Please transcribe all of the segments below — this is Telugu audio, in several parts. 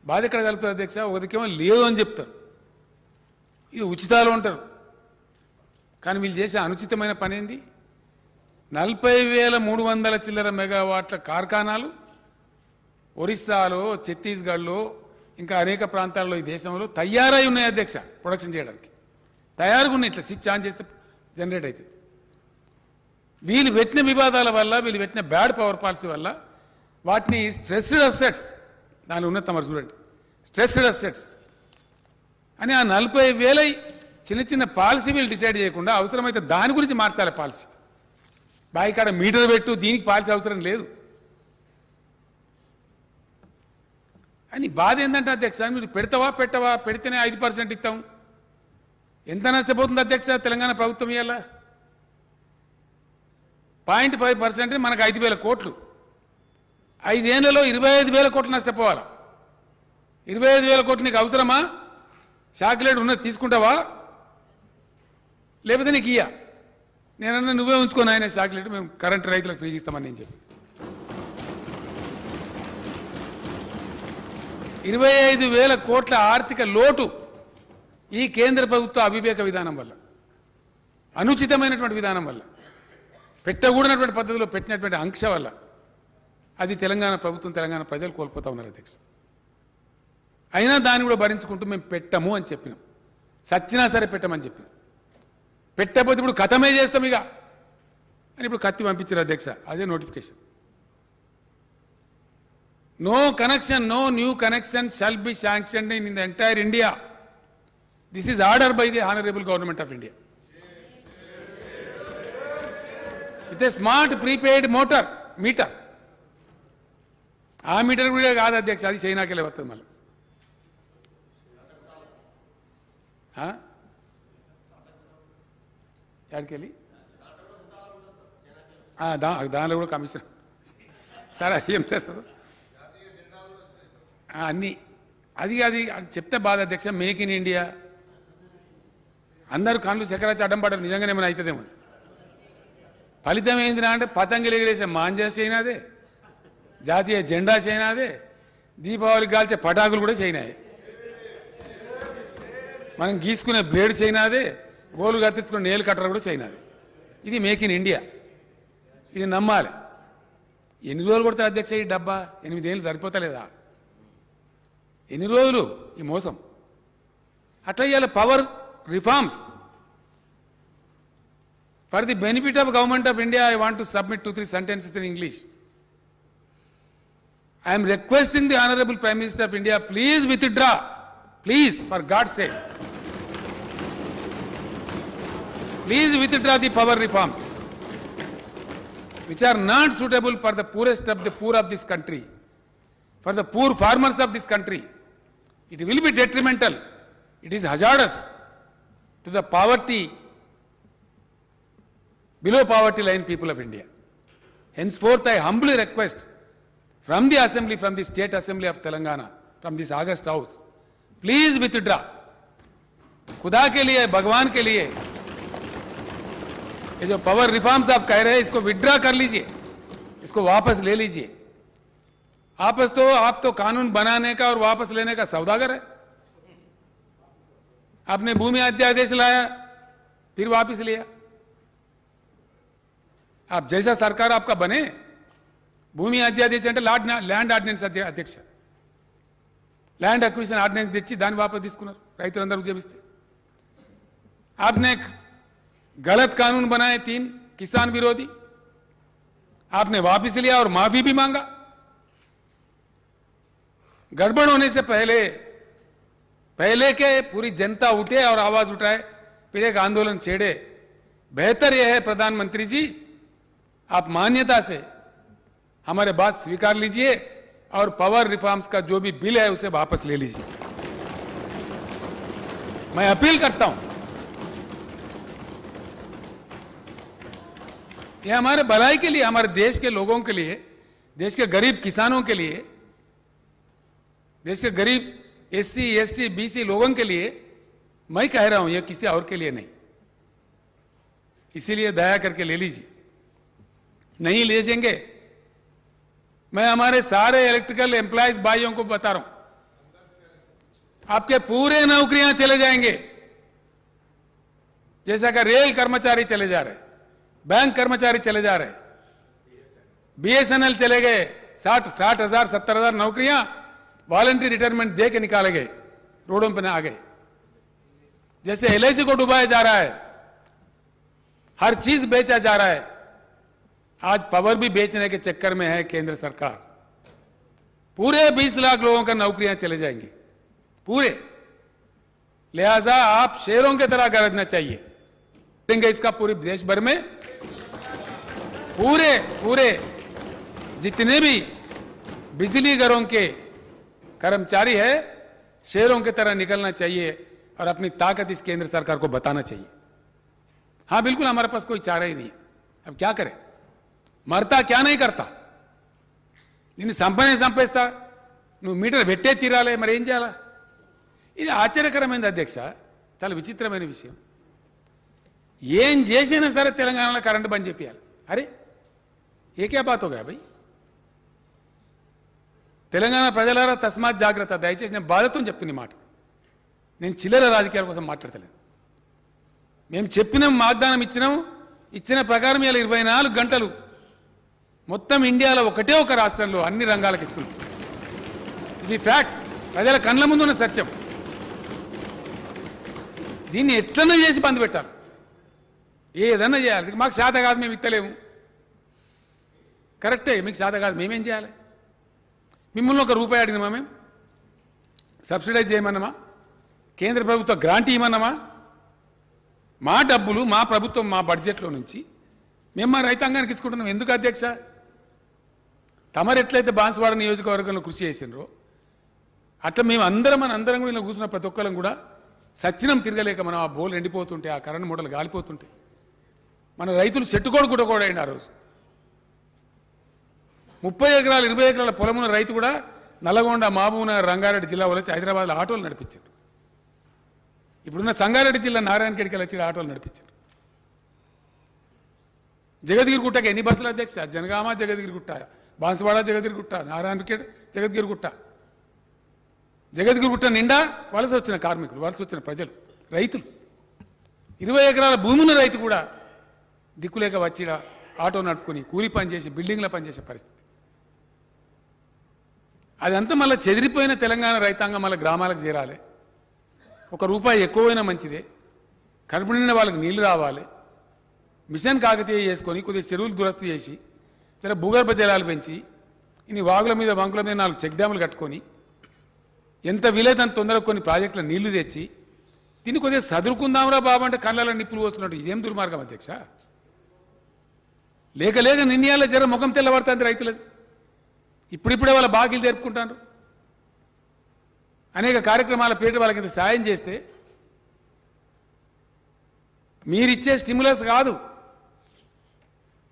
బాధ ఎక్కడ కలుగుతుంది అధ్యక్ష? ఒకదికేమో లేదు అని చెప్తారు, ఇది ఉచితాలు అంటారు. కానీ వీళ్ళు చేసే అనుచితమైన పని ఏంది? 40,300 చిల్లర మెగావాట్ల కార్ఖానాలు ఒరిస్సాలో, ఛత్తీస్గఢ్లో, ఇంకా అనేక ప్రాంతాల్లో ఈ దేశంలో తయారై ఉన్నాయి అధ్యక్ష. ప్రొడక్షన్ చేయడానికి తయారుగా ఉన్నాయి. ఇట్లా స్విచ్ ఆన్ చేస్తే జనరేట్ అవుతుంది. వీళ్ళు పెట్టిన వివాదాల వల్ల, వీళ్ళు పెట్టిన బ్యాడ్ పవర్ పాలసీ వల్ల వాటిని స్ట్రెస్డ్ అసెట్స్, దాని ఉన్నది తమరు చూడండి, స్ట్రెస్డ్ అసెట్స్ అని ఆ 40,000 చిన్న చిన్న పాలసీ వీళ్ళు డిసైడ్ చేయకుండా అవసరమైతే దాని గురించి మార్చాలి పాలసీ. బాయికాడ మీటర్ పెట్టు, దీనికి పాలసీ అవసరం లేదు అని. బాధ ఏంటంటే అధ్యక్ష, మీరు పెడతావా పెట్టవా, పెడితేనే 5% ఇస్తాం. ఎంత నష్టపోతుంది అధ్యక్ష తెలంగాణ ప్రభుత్వం? ఇవాళ 0.5% మనకు 5,000 కోట్లు, 5 ఏళ్లలో 25,000 కోట్లు నష్టపోవాలి. 25,000 కోట్లు నీకు అవసరమా? చాక్లెట్ ఉన్నది తీసుకుంటావా, లేకపోతే నీకు ఇయ్యా? నేనన్నా నువ్వే ఉంచుకొని ఆయన చాక్లెట్, మేము కరెంట్ రైతులకు ఫ్రీ ఇస్తామని నేను చెప్పి 25,000 కోట్ల ఆర్థిక లోటు ఈ కేంద్ర ప్రభుత్వ అవివేక విధానం వల్ల, అనుచితమైనటువంటి విధానం వల్ల, పెట్టకూడనటువంటి పద్ధతిలో పెట్టినటువంటి ఆంక్ష వల్ల అది తెలంగాణ ప్రభుత్వం, తెలంగాణ ప్రజలు కోల్పోతా ఉన్నారు అధ్యక్ష. అయినా దాన్ని కూడా భరించుకుంటూ మేము పెట్టము అని చెప్పినాం. సచ్చినా సరే పెట్టమని చెప్పినాం. పెట్టకపోతే ఇప్పుడు కథమే చేస్తాం ఇక అని ఇప్పుడు కత్తి పంపించారు అధ్యక్ష. అదే notification. No connection, no new connection shall be sanctioned in the entire India. This is order by the honourable government of India with a smart prepaid meter. ఆ మీటర్ కూడా కాదు అధ్యక్ష, అది చైనాకెళ్ళి వస్తుంది మళ్ళీ. ఎక్కడికెళ్ళి దానిలో కూడా కమిషన్ సార్, అది ఏం చేస్తుంది అన్నీ. అది చెప్తే బాధ అధ్యక్ష. మేక్ ఇన్ ఇండియా, అందరూ కళ్ళు చక్రాచి అడ్డం పడ్డారు, నిజంగానే ఏమైనా అవుతుందేమో. ఫలితం ఏందిరా అంటే పతంగులు ఎగిరేసే మాంజా చైనాదే, జాతీయ జెండా చైనాదే, దీపావళికి కాల్చే పటాకులు కూడా చైనాయే, మనం గీసుకునే బ్లేడ్ చైనాదే, గోలు కత్తించుకునే నేలు కట్టరు కూడా చైనాదే. ఇది మేక్ ఇన్ ఇండియా, ఇది నమ్మాలి. ఎన్ని రోజులు కొడతారు అధ్యక్ష ఈ డబ్బా? 8 ఏళ్ళు సరిపోతలేదా? ఎన్ని రోజులు ఈ మోసం? అట్లా ఇవాళ power reforms for the benefit of government of India. I want to submit 2-3 sentences in English. I am requesting the Honorable Prime Minister of India, please withdraw, please, for God's sake, please withdraw the power reforms which are not suitable for the poorest of the poor of this country, for the poor farmers of this country. It will be detrimental, it is hazardous to the poverty, below poverty line people of India. Henceforth I humbly request from the assembly, from the state assembly of Telangana, from this August house, please withdraw. खुदा के लिए, भगवान के लिए, ये जो पावर रिफॉर्म्स आप कह रहे हैं इसको विड्रॉ कर लीजिए, इसको वापस ले लीजिए. आप तो कानून बनाने का और वापस लेने का सौदागर है. आपने भूमि अध्यादेश लाया, फिर वापस लिया. आप जैसा सरकार आपका बने, భూమి అధ్యాదేశం అంటే ల్యాండ్ ఆర్డినెన్స్ అధ్యక్ష, ల్యాండ్ అక్విజిషన్ ఆర్డినెన్స్ తెచ్చి దాన్ని వాపసు తీసుకున్నారు రైతులందరూ ఉద్యమిస్తే. आपने गलत कानून बनाए 3 किसान विरोधी, आपने वापस लिया और माफी भी मांगा. गड़बड़ होने से पहले के पूरी जनता उठे और आवाज उठाए, फिर एक आंदोलन छेड़े. बेहतर यह है प्रधानमंत्री जी, आप मान्यता से हमारे बात स्वीकार लीजिए और पावर रिफॉर्म्स का जो भी बिल है उसे वापस ले लीजिए. मैं अपील करता हूं, यह हमारे भलाई के लिए, हमारे देश के लोगों के लिए, देश के गरीब किसानों के लिए, देश के गरीब SC, ST, BC लोगों के लिए मैं कह रहा हूं, यह किसी और के लिए नहीं. इसीलिए दया करके ले लीजिए. नहीं ले जाएंगे, मैं हमारे सारे इलेक्ट्रिकल एम्प्लॉयज भाइयों को बता रहा हूं, आपके पूरे नौकरियां चले जाएंगे। जैसा कि रेल कर्मचारी चले जा रहे, बैंक कर्मचारी चले जा रहे, बीएसएनएल चले गए, 60,000 70,000 नौकरियां वॉलंटरी रिटायरमेंट दे के निकाले गए, रोडों पर आ गए। जैसे एलआईसी को डुबाया जा रहा है, हर चीज बेचा जा रहा है। आज पावर भी बेचने के चक्कर में है केंद्र सरकार। पूरे 20 लाख लोगों का नौकरियां चले जाएंगी पूरे। लिहाजा आप शेरों की तरह गरजना चाहिए। इसका पूरे देश भर में पूरे जितने भी बिजली घरों के कर्मचारी है, शेरों की तरह निकलना चाहिए और अपनी ताकत इस केंद्र सरकार को बताना चाहिए। हां बिल्कुल, हमारे पास कोई चारा ही नहीं। अब क्या करें? मरता क्या नहीं करता, నిన్ను సంపేస్తా, నువ్వు మీటర్ పెట్టే తీరాలే, మరి ఏం చేయాలా? ఇది ఆశ్చర్యకరమైనది అధ్యక్ష, చాలా విచిత్రమైన విషయం. ఏం చేసినా సరే తెలంగాణలో కరెంటు బంద్ చేపియాలి. అరే ఏ క్యా బాత్ హో గయా భయ్? తెలంగాణ ప్రజలారా తస్మాత్ జాగ్రత్త. దయచేసి నేను బాధతో చెప్తున్న మాట, నేను చిల్లర రాజకీయాల కోసం మాట్లాడతలేను. మేము చెప్పినాం, వాగ్దానం ఇచ్చిన ప్రకారం ఇలా 24 గంటలు మొత్తం ఇండియాలో ఒకటే ఒక రాష్ట్రంలో అన్ని రంగాలకు ఇస్తుంది. ఇది ఫ్యాక్ట్, ప్రజల కళ్ళ ముందున్న సత్యం. దీన్ని ఎట్లన్నా చేసి బంద్ పెట్టాలి, ఏదన్నా చేయాలి. మాకు శాత కాదు, మేము ఇత్తలేము. కరెక్టే, మీకు శాత కాదు, మేమేం చేయాలి? మిమ్మల్ని ఒక రూపాయి అడిగినామా? మేము సబ్సిడైజ్ చేయమన్నామా? కేంద్ర ప్రభుత్వ గ్రాంట్ ఇవ్వమన్నామా? మా డబ్బులు, మా ప్రభుత్వం, మా బడ్జెట్లో నుంచి మేము మా రైతాంగానికి ఇచ్చుకుంటున్నాం. ఎందుకు అధ్యక్ష? తమరు ఎట్లయితే బాన్సువాడ నియోజకవర్గంలో కృషి చేసినారో అట్లా మేము అందరం కూడా ఇలా కూర్చున్న ప్రతి ఒక్కరం కూడా సచ్చినం తిరగలేక మనం ఆ బోలు ఎండిపోతుంటే, ఆ కరెంట్ మూటలు గాలిపోతుంటే మన రైతులు చెట్టుకోడు గుట్టకోడైంది. ఆ రోజు 30 ఎకరాలు 20 ఎకరాల పొలమున్న రైతు కూడా నల్లగొండ, మహబూబ్నగర్, రంగారెడ్డి జిల్లా వచ్చి హైదరాబాద్లో ఆటోలు నడిపించారు. ఇప్పుడున్న సంగారెడ్డి జిల్లా నారాయణఖేడ్కి వచ్చి ఆటోలు నడిపించారు. జగద్గిరిగుట్టకి ఎన్ని బస్సులు అధ్యక్ష? జనగామ, జగద్గిరిగుట్ట, బాన్సువాడ, జగద్గిరిగుట్ట, నారాయణఖేడ్, జగద్గిరిగుట్ట. జగద్గిరిగుట్ట నిండా వలస వచ్చిన కార్మికులు, వలస వచ్చిన ప్రజలు, రైతులు. 20 ఎకరాల భూమున్న రైతు కూడా దిక్కులేక వచ్చి ఆటో నడుపుకొని కూలి పని చేసి బిల్డింగ్ల పనిచేసే పరిస్థితి. అదంతా మళ్ళీ చెదిరిపోయిన తెలంగాణ రైతాంగం మళ్ళీ గ్రామాలకు చేరాలి. ఒక రూపాయి ఎక్కువైనా మంచిదే. కడుపు నిండిన వాళ్ళకి నీళ్లు రావాలి. మిషన్ కాకతీయ చేసుకొని కొద్దిగా చెరువులు దురస్తు చేసి జర భూగర్భ జలాలు పెంచి ఇన్ని వాగుల మీద వంకుల మీద 4 చెక్ డ్యాములు కట్టుకొని ఎంత వీలైతే అంత తొందరగా కొన్ని ప్రాజెక్టుల నీళ్లు తెచ్చి దీన్ని కొద్దిగా చదువుకుందాంరా బాబు అంటే కళ్ళలో నిప్పులు పోస్తున్నట్టు ఇదేం దుర్మార్గం అధ్యక్ష? లేక నిన్నయాల జర ముఖం తెల్లబడుతుంది రైతులది. ఇప్పుడిప్పుడే వాళ్ళ బాకీలు జరుపుకుంటారు. అనేక కార్యక్రమాల పేరు వాళ్ళకి ఇంత సాయం చేస్తే మీరిచ్చే స్టిమ్యులస్ కాదు.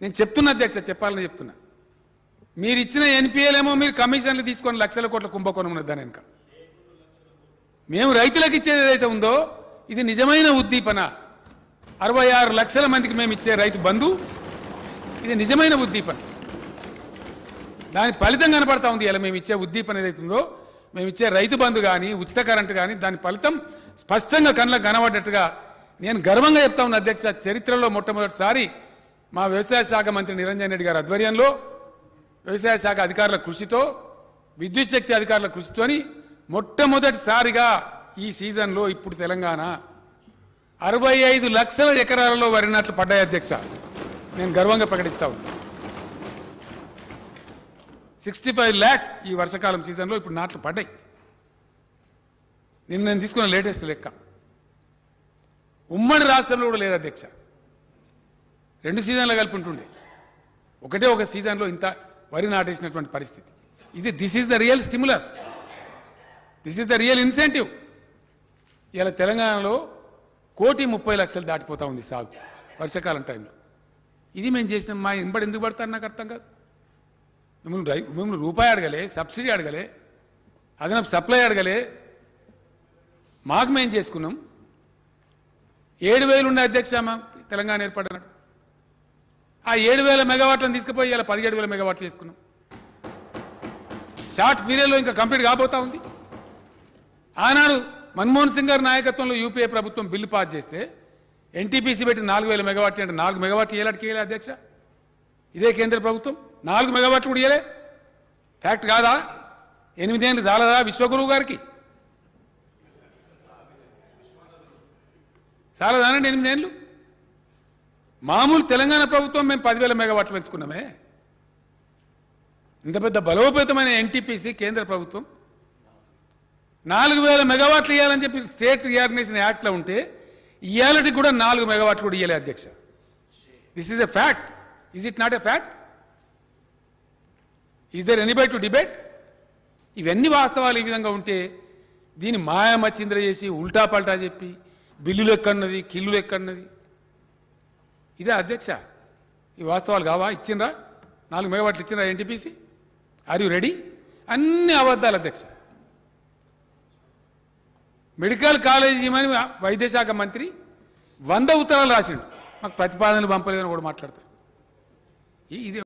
నేను చెప్తున్నా అధ్యక్ష, చెప్పాలని చెప్తున్నా. మీరు ఇచ్చిన ఎన్పిఎలేమో మీరు కమిషన్లు తీసుకొని లక్షల కోట్ల కుంభకోణం ఉన్నది. దాని వెనుక మేము రైతులకు ఇచ్చేది ఏదైతే ఉందో ఇది నిజమైన ఉద్దీపన. 66 లక్షల మందికి మేము ఇచ్చే రైతు బంధు ఇది నిజమైన ఉద్దీపన. దాని ఫలితం కనపడతా ఉంది. ఇలా మేము ఇచ్చే ఉద్దీపన ఏదైతే ఉందో, మేము ఇచ్చే రైతు బంధు కానీ ఉచిత కరెంటు కానీ దాని ఫలితం స్పష్టంగా కళ్ళకు కనబడ్డట్టుగా నేను గర్వంగా చెప్తా ఉన్నా అధ్యక్ష. చరిత్రలో మొట్టమొదటిసారి మా వ్యవసాయ శాఖ మంత్రి నిరంజన్ రెడ్డి గారి ఆధ్వర్యంలో వ్యవసాయ శాఖ అధికారుల కృషితో, విద్యుత్ శక్తి అధికారుల కృషితోని మొట్టమొదటిసారిగా ఈ సీజన్లో ఇప్పుడు తెలంగాణ 65 లక్షల ఎకరాలలో వరి నాట్లు పడ్డాయి అధ్యక్ష. నేను గర్వంగా ప్రకటిస్తా ఉన్నా. 65 lakhs ఈ వర్షాకాలం సీజన్లో ఇప్పుడు నాట్లు పడ్డాయి. నేను తీసుకున్న లేటెస్ట్ లెక్క ఉమ్మడి రాష్ట్రంలో కూడా లేదు అధ్యక్ష. 2 సీజన్లు కలిపి ఉంటుండే, ఒక సీజన్లో ఇంత వరి నాటేసినటువంటి పరిస్థితి. This is the real stimulus, this is the real incentive. ఇలా తెలంగాణలో 1,30,00,000 దాటిపోతా ఉంది సాగు వర్షాకాలం టైంలో. ఇది మేము చేసిన మా ఇంబడి ఎందుకు పడతారు నాకు అర్థం కాదు. మిమ్మల్ని రూపాయి అడగలే, సబ్సిడీ అడగలే, అదనపు సప్లై అడగలే. మాకు మేము చేసుకున్నాం. 7,000 ఉండే అధ్యక్ష మా తెలంగాణ ఏర్పడినాడు. ఆ 7,000 మెగావాట్లను తీసుకుపోయి ఇలా 17,000 మెగావాట్లు చేసుకున్నాం. షార్ట్ పీరియడ్లో ఇంకా కంప్లీట్ కాబోతా ఉంది. ఆనాడు మన్మోహన్ సింగ్ గారి నాయకత్వంలో యూపీఏ ప్రభుత్వం బిల్లు పాస్ చేస్తే ఎన్టీపీసీ పెట్టి 4000 మెగావాట్లు అంటే 4 మెగావాట్లు ఇయ్యాలే అధ్యక్ష. ఇదే కేంద్ర ప్రభుత్వం 4 మెగావాట్లు కూడా ఇయ్యలే. ఫ్యాక్ట్ కాదా? 8 ఏళ్ళు చాలదా విశ్వగురువు గారికి? చాలదానండి 8 ఏళ్ళు? మామూలు తెలంగాణ ప్రభుత్వం మేము 10,000 మెగావాట్లు పెంచుకున్నామే. ఇంత పెద్ద బలోపేతమైన ఎన్టీపీసీ కేంద్ర ప్రభుత్వం 4,000 మెగావాట్లు ఇవ్వాలని చెప్పి స్టేట్ రీఆర్గనైజేషన్ యాక్ట్లో ఉంటే ఇవాళకి కూడా 4 మెగావాట్లు కూడా ఇవ్వలే అధ్యక్ష. This is a fact. Is it not a fact? Is there anybody to debate? ఇవన్నీ వాస్తవాలు ఈ విధంగా ఉంటే దీన్ని మాయామచ్చింద్ర చేసి ఉల్టా పల్టా చెప్పి బిల్లులు ఎక్కడున్నది, కిల్లులు ఎక్కడున్నది, ఇదే అధ్యక్ష. ఈ వాస్తవాలు కావా? ఇచ్చిండ్రా 4 మెగావాట్లు ఇచ్చిండ్రా ఎన్టీపీసీ? Are you ready? అన్ని అబద్ధాలు అధ్యక్ష. మెడికల్ కాలేజీ ఇవ్వమని వైద్యశాఖ మంత్రి 100 ఉత్తరాలు రాసిండు, మాకు ప్రతిపాదనలు పంపలేదని కూడా మాట్లాడతారు. ఇది